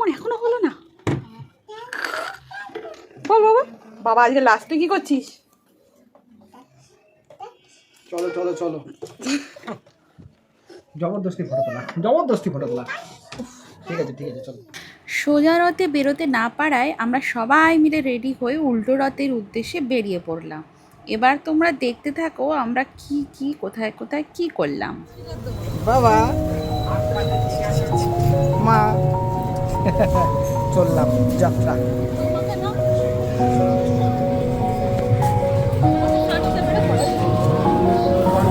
সুমন এখনো হলো না? বল বাবা। বাবা আজকে লাস্ট তুই কি করছিস? চলো চলো চলো, জবরদস্তি ফটো তোলা, জবরদস্তি ফটো তোলা। ঠিক আছে ঠিক আছে, চলো। সোজা রথে বেরোতে না পারায় আমরা সবাই মিলে রেডি হয়ে উল্টো রথের উদ্দেশ্যে বেরিয়ে পড়লাম। এবার তোমরা দেখতে থাকো আমরা কি কি কোথায় কোথায় কি করলাম। বাবা মা চললাম যাত্রা।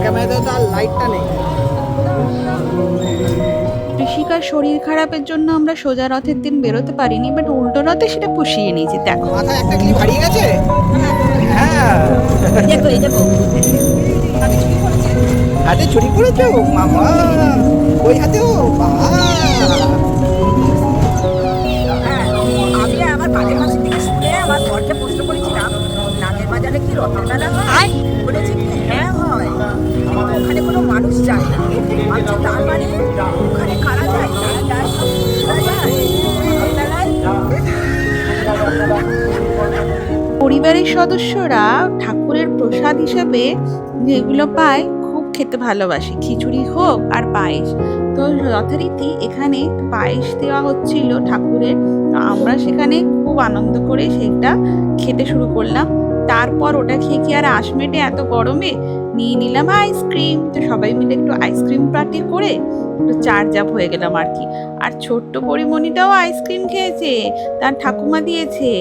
ক্যামেরাতে তো আর লাইটটা নেই। ঋষিকার শরীর খারাপের জন্য আমরা সোজা রথের দিন বেরোতে পারিনি, বাট উল্টো রথে সেটা পুষিয়ে নিয়েছি। দেখো মাথায় একটা ক্লিপ হারিয়ে গেছে। হ্যাঁ হাতে চুরি করেছো মামা, ওই হাতেও বাবা। আমি আমার বাড়ির মাসের থেকে শুনে আমার ঘরটা প্রশ্ন করেছিলাম নাগের বাজারে কি রথের মেলা হয়, বলেছি কি হ্যাঁ হয়, ওখানে কোনো মানুষ যায় না। আচ্ছা তার মানে ওখানে কারা যায়? পরিবারের সদস্যরা ঠাকুরের প্রসাদ হিসেবে যেগুলো পায় খুব খেতে ভালোবাসে, খিচুড়ি হোক আর পায়েস। তো যথারীতি এখানে পায়েস দেওয়া হচ্ছিল ঠাকুরের, তো আমরা সেখানে খুব আনন্দ করে সেটা খেতে শুরু করলাম। তারপর ওটা খেয়ে কি আর আশমেটে এত গরমে নিয়ে নিলাম আইসক্রিম। তো সবাই মিলে একটু আইসক্রিম পার্টি করে একটু চার্জাপ হয়ে গেলাম আর কি। আর ছোট্ট পরিমণিটাও আইসক্রিম খেয়েছে, তার ঠাকুমা দিয়েছে,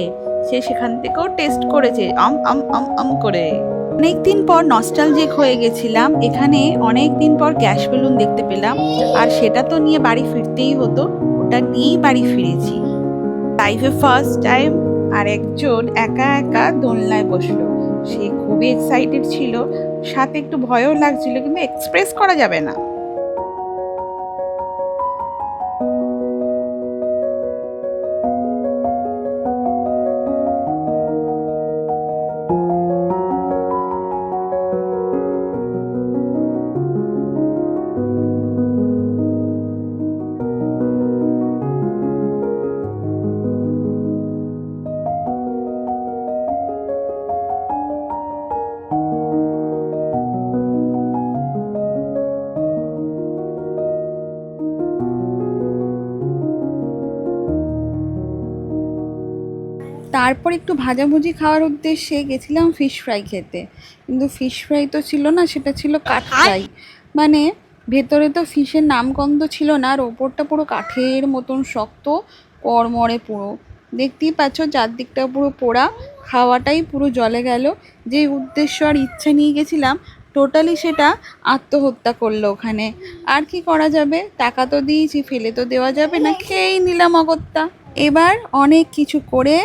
সে সেখান থেকেও টেস্ট করেছে আম আম আম আম করে। অনেকদিন পর নস্টালজিক হয়ে গেছিলাম, এখানে অনেক দিন পর গ্যাস বেলুন দেখতে পেলাম, আর সেটা তো নিয়ে বাড়ি ফিরতেই হতো, ওটা নিয়েই বাড়ি ফিরেছি। লাইফে ফার্স্ট টাইম আর একজন একা একা দোলনায় বসলো, সে খুবই এক্সাইটেড ছিল, সাথে একটু ভয়ও লাগছিল, কিন্তু এক্সপ্রেস করা যাবে না। তারপর একটু ভাজাভুজি খাওয়ার উদ্দেশ্যে গেছিলাম ফিশ ফ্রাই খেতে, কিন্তু ফিশ ফ্রাই তো ছিল না, সেটা ছিল কাঠ ফ্রাই। মানে ভেতরে তো ফিশের নামগন্ধ ছিল না, আর ওপরটা পুরো কাঠের মতন শক্ত কড়মড়ে পুরো। দেখতেই পাচ্ছ চারদিকটা পুরো পোড়া, খাওয়াটাই পুরো জলে গেল। যে উদ্দেশ্য আর ইচ্ছা নিয়ে গেছিলাম টোটালি সেটা আত্মহত্যা করলো ওখানে। আর কি করা যাবে, টাকা তো দিয়েছি, ফেলে তো দেওয়া যাবে না, খেয়েই নিলাম অগত্যা। এবার অনেক কিছু করে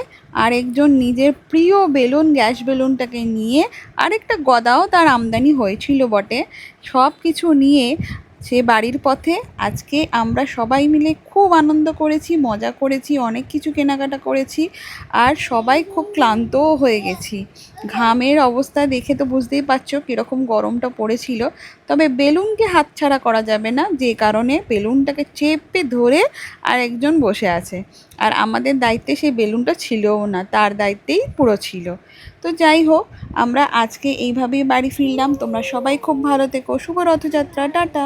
আরেকজন নিজের প্রিয় বেলুন, গ্যাস বেলুনটাকে নিয়ে, আরেকটা গদাও তার আমদানি হয়েছিল বটে, সব কিছু নিয়ে সে বাড়ির পথে। আজকে আমরা সবাই মিলে খুব আনন্দ করেছি, মজা করেছি, অনেক কিছু কেনাকাটা করেছি, আর সবাই খুব ক্লান্তও হয়ে গেছি। ঘামের অবস্থা দেখে তো বুঝতেই পারছো কীরকম গরমটা পড়েছিল। তবে বেলুনকে হাতছাড়া করা যাবে না, যে কারণে বেলুনটাকে চেপে ধরে আরেকজন বসে আছে, আর আমাদের দায়িত্বে সেই বেলুনটা ছিলও না, তার দায়িত্বেই পুরো ছিল। তো যাই হোক, আমরা আজকে এইভাবেই বাড়ি ফিরলাম। তোমরা সবাই খুব ভালো থেকো। শুভ রথযাত্রা, টাটা।